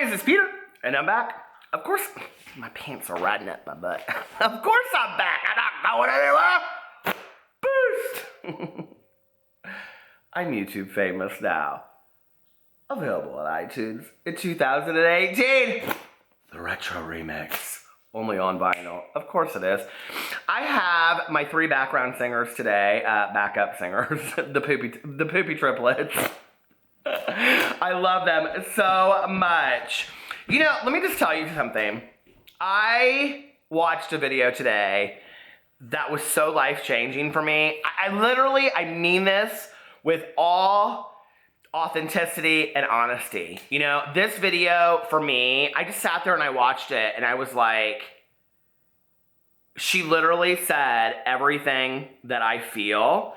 guys, it's Peter, and I'm back. Of course, my pants are riding up my butt. Of course I'm back. I'm not going anywhere. Boost! I'm YouTube famous now. Available on iTunes in 2018. The Retro Remix. Only on vinyl. Of course it is. I have my 3 background singers today. Backup singers. the poopy triplets. I love them so much. You know, let me just tell you something. I watched a video today that was so life-changing for me. I mean this with all authenticity and honesty. You know, this video for me, I just sat there and I watched it and I was like, she literally said everything that I feel.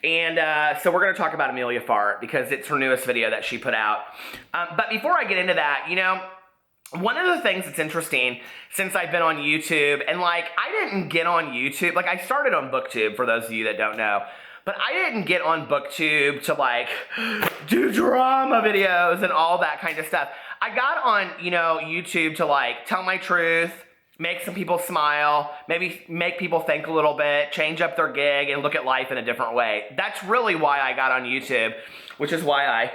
And so we're going to talk about Amelia Fart because it's her newest video that she put out. But before I get into that, you know, one of the things that's interesting since I've been on YouTube, and like I didn't get on YouTube, like I started on BookTube for those of you that don't know, but I didn't get on BookTube to like do drama videos and all that kind of stuff. I got on, you know, YouTube to like tell my truth, make some people smile, maybe make people think a little bit, change up their gig, and look at life in a different way. That's really why I got on YouTube, which is why I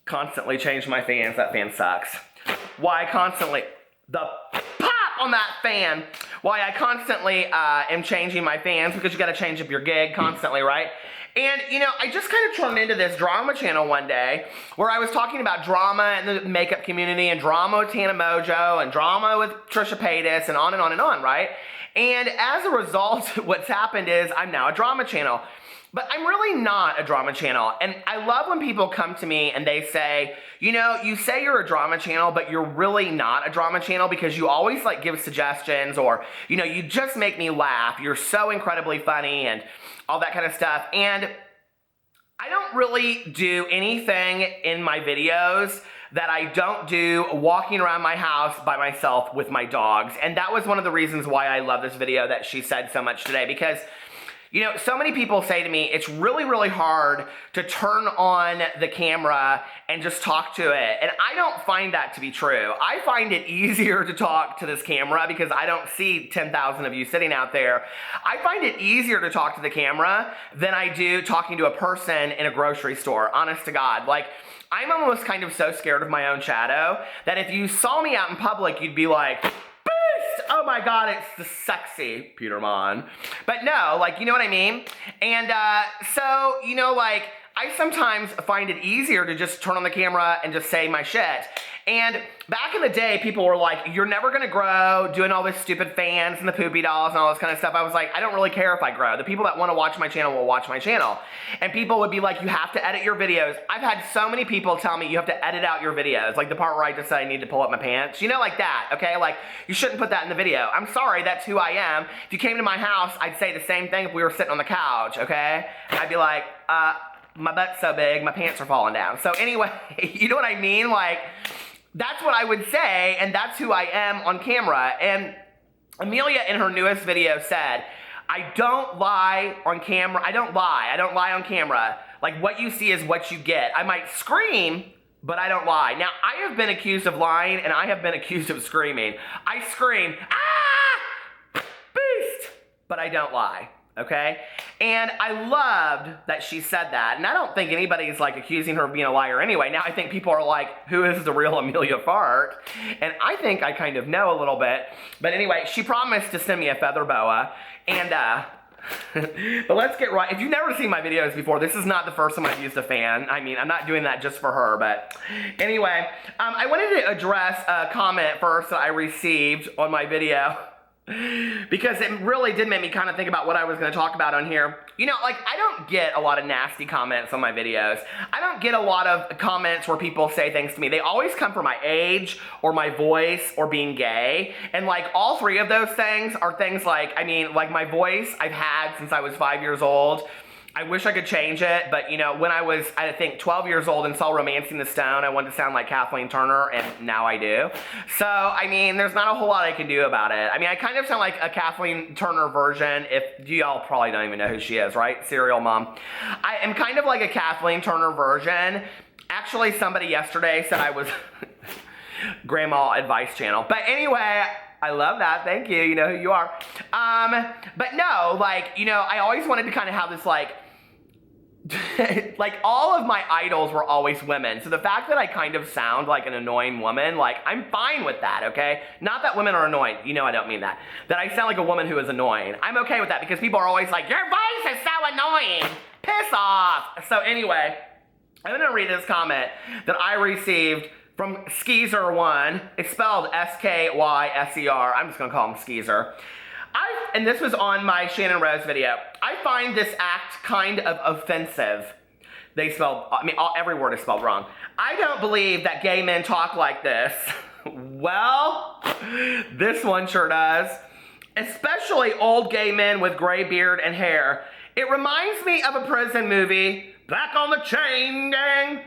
constantly change my fans. That fan sucks. Why I constantly, the pop on that fan, why I constantly am changing my fans, because you got to change up your gig constantly, right? And, you know, I just kind of turned into this drama channel one day where I was talking about drama in the makeup community and drama with Tana Mojo and drama with Trisha Paytas and on and on and on, right? And as a result, what's happened is I'm now a drama channel. But I'm really not a drama channel. And I love when people come to me and they say, you know, you say you're a drama channel, but you're really not a drama channel because you always like give suggestions or, you know, you just make me laugh. You're so incredibly funny and all that kind of stuff. And I don't really do anything in my videos that I don't do walking around my house by myself with my dogs. And that was one of the reasons why I love this video that she said so much today, because you know, so many people say to me, it's really, really hard to turn on the camera and just talk to it. And I don't find that to be true. I find it easier to talk to this camera because I don't see 10,000 of you sitting out there. I find it easier to talk to the camera than I do talking to a person in a grocery store, honest to God. Like, I'm almost kind of so scared of my own shadow that if you saw me out in public, you'd be like, oh my God, it's the sexy Peter Monn. But no, like, you know what I mean? And so, you know, like, I sometimes find it easier to just turn on the camera and just say my shit. And back in the day, people were like, you're never gonna grow doing all this stupid fans and the poopy dolls and all this kind of stuff. I was like, I don't really care if I grow. The people that wanna watch my channel will watch my channel. And people would be like, you have to edit your videos. I've had so many people tell me you have to edit out your videos. Like the part where I just say I need to pull up my pants. You know, like that, okay? Like, you shouldn't put that in the video. I'm sorry, that's who I am. If you came to my house, I'd say the same thing if we were sitting on the couch, okay? I'd be like, my butt's so big, my pants are falling down. So anyway, you know what I mean? Like, that's what I would say, and that's who I am on camera. And Amelia in her newest video said, I don't lie on camera. I don't lie on camera. Like, what you see is what you get. I might scream, but I don't lie. Now, I have been accused of lying, and I have been accused of screaming. I scream, ah, beast, but I don't lie. Okay? And I loved that she said that. And I don't think anybody's like accusing her of being a liar anyway. Now I think people are like, who is the real Amelia Fart? And I think I kind of know a little bit. But anyway, she promised to send me a feather boa. And, but let's get right. If you've never seen my videos before, this is not the first time I've used a fan. I mean, I'm not doing that just for her. But anyway, I wanted to address a comment first that I received on my video, because it really did make me kind of think about what I was going to talk about on here. You know, like, I don't get a lot of nasty comments on my videos. I don't get a lot of comments where people say things to me. They always come from my age or my voice or being gay. And like, all 3 of those things are things like, I mean, like my voice I've had since I was 5 years old. I wish I could change it, but you know, when I was, I think, 12 years old and saw Romancing the Stone, I wanted to sound like Kathleen Turner, and now I do. So, I mean, there's not a whole lot I can do about it. I mean, I kind of sound like a Kathleen Turner version, if y'all probably don't even know who she is, right? Serial mom. I am kind of like a Kathleen Turner version. Actually, somebody yesterday said I was... grandma advice channel. But anyway, I love that. Thank you. You know who you are. But no, like, you know, I always wanted to kind of have this, like, like, all of my idols were always women. So the fact that I kind of sound like an annoying woman, like, I'm fine with that, okay? Not that women are annoying. You know I don't mean that. That I sound like a woman who is annoying. I'm okay with that because people are always like, your voice is so annoying. Piss off. So anyway, I'm going to read this comment that I received from Skeezer1. It's spelled S-K-Y-S-E-R. I'm just going to call him Skeezer. And this was on my Shannon Rose video. I find this act kind of offensive. They spelled, I mean, every word is spelled wrong. I don't believe that gay men talk like this. Well, this one sure does. Especially old gay men with gray beard and hair. It reminds me of a prison movie, Back on the Chain Gang.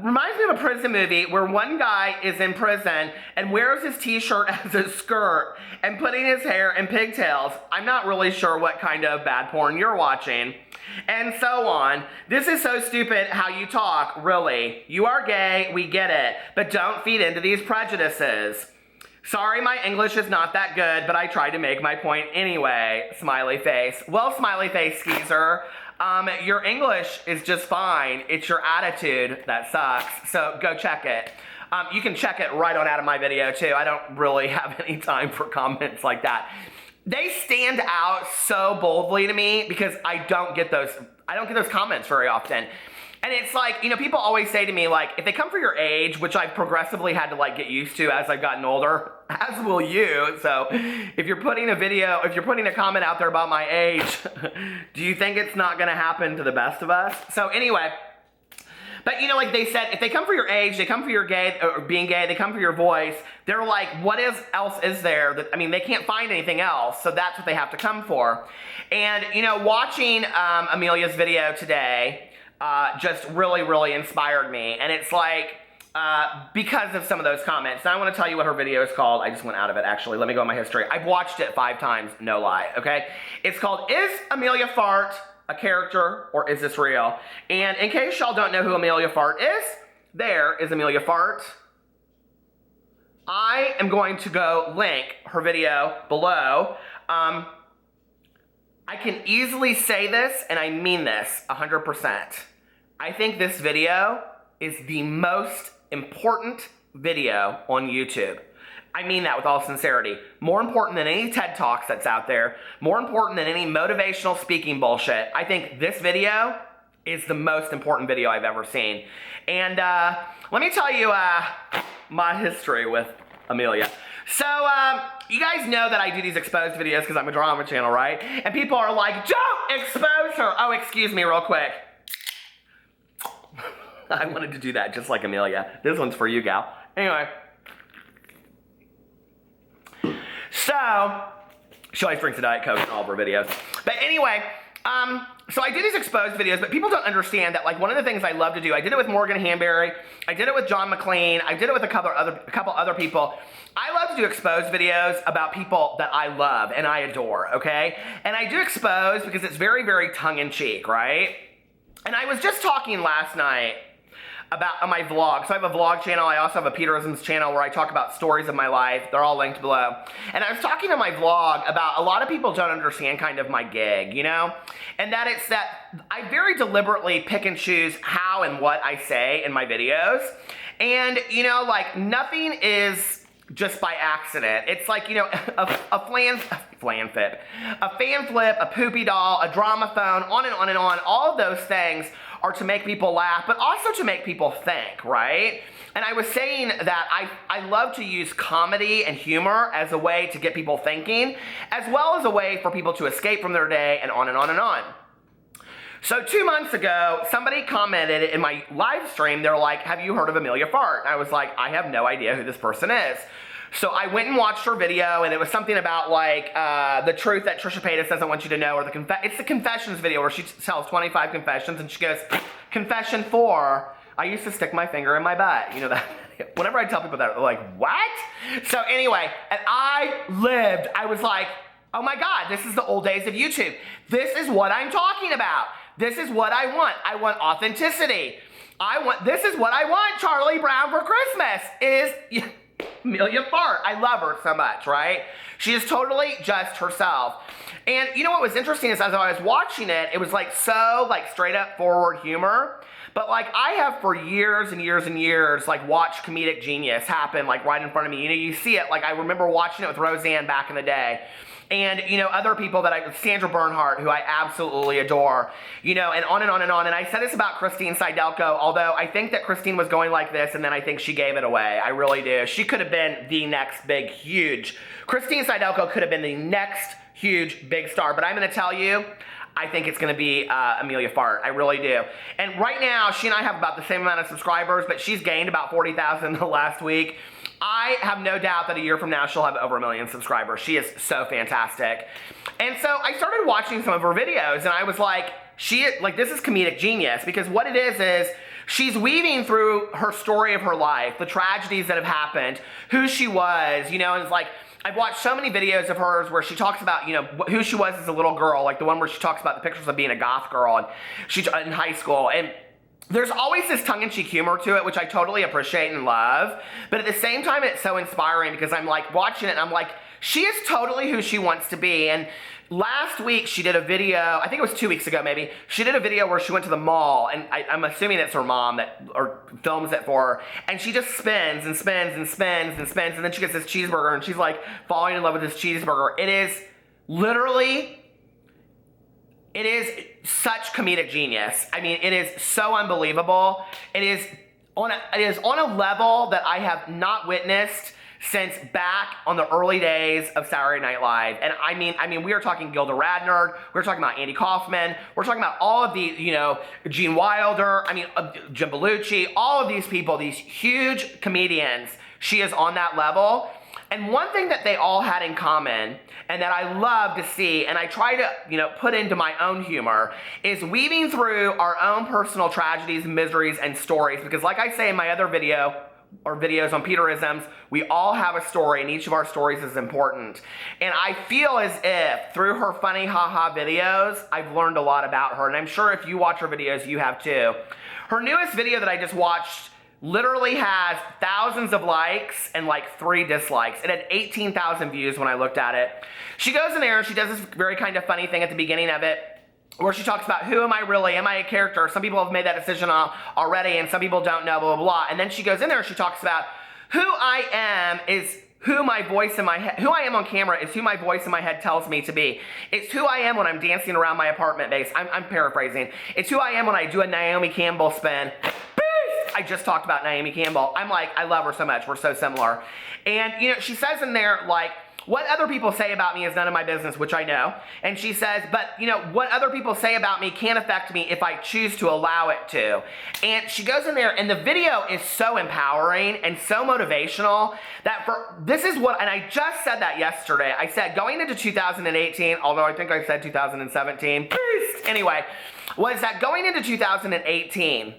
Reminds me of a prison movie where one guy is in prison and wears his t-shirt as a skirt and putting his hair in pigtails. I'm not really sure what kind of bad porn you're watching. And so on. This is so stupid how you talk, really. You are gay, we get it, but don't feed into these prejudices. Sorry, my English is not that good, but I tried to make my point anyway, smiley face. Well, smiley face, Skeezer. Your English is just fine. It's your attitude that sucks. So go check it. You can check it right on out of my video too. I don't really have any time for comments like that. They stand out so boldly to me because I don't get those comments very often. And it's like, you know, people always say to me, like, if they come for your age, which I've progressively had to, like, get used to as I've gotten older, as will you. So if you're putting a comment out there about my age, do you think it's not going to happen to the best of us? So anyway, but, you know, like they said, if they come for your age, they come for your gay, or being gay, they come for your voice, they're like, what else is there? That, I mean, they can't find anything else, so that's what they have to come for. And, you know, watching Amelia's video today, just really, really inspired me. And it's like, because of some of those comments. Now I want to tell you what her video is called. I just went out of it, actually. Let me go in my history. I've watched it 5 times, no lie, okay? It's called, Is Amelia Fart a Character or Is This Real? And in case y'all don't know who Amelia Fart is, there is Amelia Fart. I am going to go link her video below. I can easily say this, and I mean this 100%. I think this video is the most important video on YouTube. I mean that with all sincerity. More important than any TED Talks that's out there. More important than any motivational speaking bullshit. I think this video is the most important video I've ever seen. And let me tell you my history with Amelia. So, you guys know that I do these exposed videos because I'm a drama channel, right? And people are like, don't expose her! Oh, excuse me real quick. I wanted to do that just like Amelia. This one's for you, gal. Anyway. So, she always drinks a Diet Coke in all of her videos. But anyway, so I do these exposed videos, but people don't understand that, like, one of the things I love to do, I did it with Morgan Hanberry, I did it with John McClean, I did it with a couple other people. I love to do exposed videos about people that I love and I adore, okay? And I do exposed because it's very, very tongue-in-cheek, right? And I was just talking last night about on my vlog. So I have a vlog channel. I also have a Peterisms channel where I talk about stories of my life. They're all linked below. And I was talking on my vlog about a lot of people don't understand kind of my gig, you know? And that it's that I very deliberately pick and choose how and what I say in my videos. And, you know, like, nothing is just by accident. It's like, you know, a fan flip, a poopy doll, a drama phone, on and on and on. All of those things are to make people laugh, but also to make people think, right? And I was saying that I love to use comedy and humor as a way to get people thinking, as well as a way for people to escape from their day, and on and on and on. So 2 months ago, somebody commented in my live stream, they're like, have you heard of Amelia Fart? I was like, I have no idea who this person is. So I went and watched her video, and it was something about, like, the truth that Trisha Paytas doesn't want you to know, or it's the confessions video where she tells 25 confessions, and she goes, confession 4, I used to stick my finger in my butt. You know that? Whenever I tell people that, they're like, what? So anyway, and I was like, oh my God, this is the old days of YouTube. This is what I'm talking about. This is what I want. I want authenticity. This is what I want, Charlie Brown, for Christmas, is Amelia Fart. I love her so much, right? She is totally just herself. And you know what was interesting is as I was watching it, it was like so like straight up forward humor. But like I have for years and years and years like watched comedic genius happen like right in front of me. You know, you see it. Like I remember watching it with Roseanne back in the day. And, you know, other people that Sandra Bernhardt, who I absolutely adore, you know, and on and on and on. And I said this about Christine Seidelko, although I think that Christine was going like this and then I think she gave it away. I really do. She could have been the next big, huge. Christine Seidelko could have been the next huge, big star. But I'm going to tell you, I think it's going to be Amelia Fart. I really do. And right now, she and I have about the same amount of subscribers, but she's gained about 40,000 in the last week. I have no doubt that a year from now, she'll have over 1 million subscribers. She is so fantastic. And so I started watching some of her videos, and I was like, this is comedic genius, because what it is she's weaving through her story of her life, the tragedies that have happened, who she was, you know, and it's like, I've watched so many videos of hers where she talks about, you know, who she was as a little girl, like the one where she talks about the pictures of being a goth girl and she's in high school. And there's always this tongue-in-cheek humor to it, which I totally appreciate and love. But at the same time, it's so inspiring because I'm like watching it and I'm like, she is totally who she wants to be. And last week she did a video, I think it was 2 weeks ago maybe, she did a video where she went to the mall, and I'm assuming it's her mom that films it for her, and she just spins and spins and spins and spins, and then she gets this cheeseburger and she's like falling in love with this cheeseburger. It is literally, it is such comedic genius. I mean, it is so unbelievable. It is on a level that I have not witnessed since back on the early days of Saturday Night Live. And I mean, we are talking Gilda Radner, we're talking about Andy Kaufman, we're talking about all of the, you know, Gene Wilder, Jim Belushi, all of these people, these huge comedians. She is on that level. And one thing that they all had in common, and that I love to see, and I try to, you know, put into my own humor, is weaving through our own personal tragedies, miseries, and stories. Because like I say in my other video, or videos on Peterisms, we all have a story, and each of our stories is important. And I feel as if through her funny haha videos, I've learned a lot about her. And I'm sure if you watch her videos, you have too. Her newest video that I just watched literally has thousands of likes and like 3 dislikes. It had 18,000 views when I looked at it. She goes in there and she does this very kind of funny thing at the beginning of it, where she talks about, who am I really? Am I a character? Some people have made that decision already, and some people don't know, blah, blah, blah. And then she goes in there and she talks about, who I am is who my voice in my head, who I am on camera is who my voice in my head tells me to be. It's who I am when I'm dancing around my apartment base. I'm paraphrasing. It's who I am when I do a Naomi Campbell spin. I just talked about Naomi Campbell. I'm like, I love her so much. We're so similar. And, you know, she says in there, like, what other people say about me is none of my business, which I know. And she says, but, you know, what other people say about me can affect me if I choose to allow it to. And she goes in there, and the video is so empowering and so motivational that this is what, and I just said that yesterday. I said going into 2018, although I think I said 2017, anyway, was that going into 2018,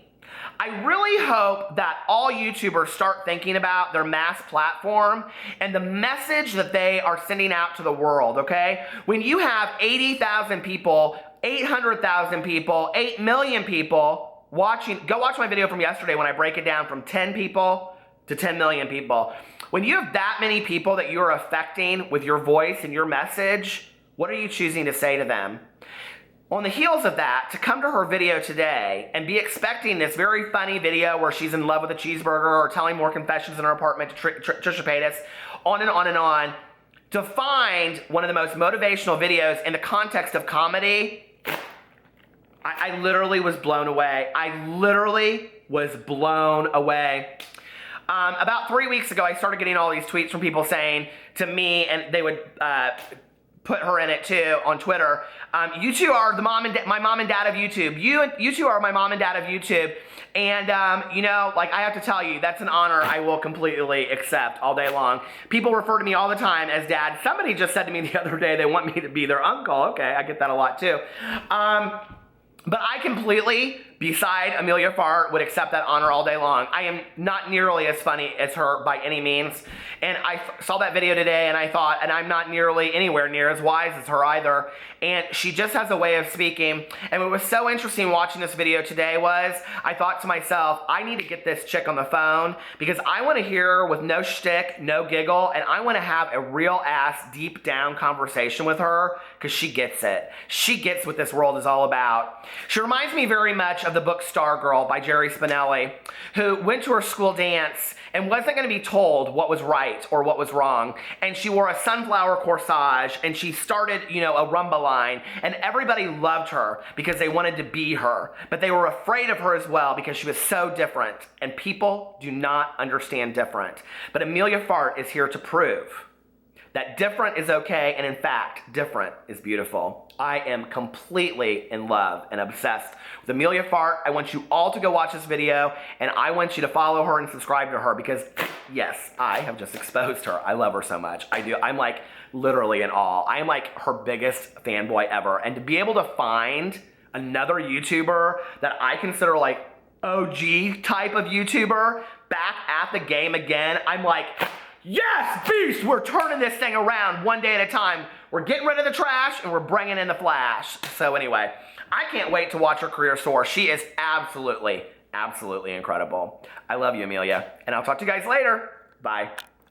I really hope that all YouTubers start thinking about their mass platform and the message that they are sending out to the world, okay? When you have 80,000 people, 800,000 people, 8 million people watching, go watch my video from yesterday when I break it down from 10 people to 10 million people. When you have that many people that you're affecting with your voice and your message, what are you choosing to say to them? On the heels of that, to come to her video today and be expecting this very funny video where she's in love with a cheeseburger or telling more confessions in her apartment to Trisha Paytas, on and on and on, to find one of the most motivational videos in the context of comedy, I literally was blown away. I literally was blown away. About 3 weeks ago, I started getting all these tweets from people saying to me, and they would put her in it too on Twitter. You two are my mom and dad of YouTube. You two are my mom and dad of YouTube. And, you know, like, I have to tell you, that's an honor I will completely accept all day long. People refer to me all the time as dad. Somebody just said to me the other day they want me to be their uncle. Okay, I get that a lot too. But I completely beside Amelia Fart, would accept that honor all day long. I am not nearly as funny as her by any means. And I saw that video today and I thought, and I'm not nearly anywhere near as wise as her either. And she just has a way of speaking. And what was so interesting watching this video today was, I thought to myself, I need to get this chick on the phone because I want to hear her with no shtick, no giggle, and I want to have a real ass, deep down conversation with her because she gets it. She gets what this world is all about. She reminds me very much of the book Stargirl by Jerry Spinelli, who went to her school dance and wasn't going to be told what was right or what was wrong. And she wore a sunflower corsage and she started, a rumba line, and everybody loved her because they wanted to be her. But they were afraid of her as well because she was so different. And people do not understand different. But Amelia Fart is here to prove that different is okay, and in fact, different is beautiful. I am completely in love and obsessed with Amelia Fart. I want you all to go watch this video, and I want you to follow her and subscribe to her because, yes, I have just exposed her. I love her so much. I do. I'm like literally in awe. I am like her biggest fanboy ever. And to be able to find another YouTuber that I consider like OG type of YouTuber back at the game again, I'm like, yes, beast, we're turning this thing around one day at a time. We're getting rid of the trash and we're bringing in the flash. So anyway, I can't wait to watch her career soar. She is absolutely, absolutely incredible. I love you, Amelia, and I'll talk to you guys later. Bye.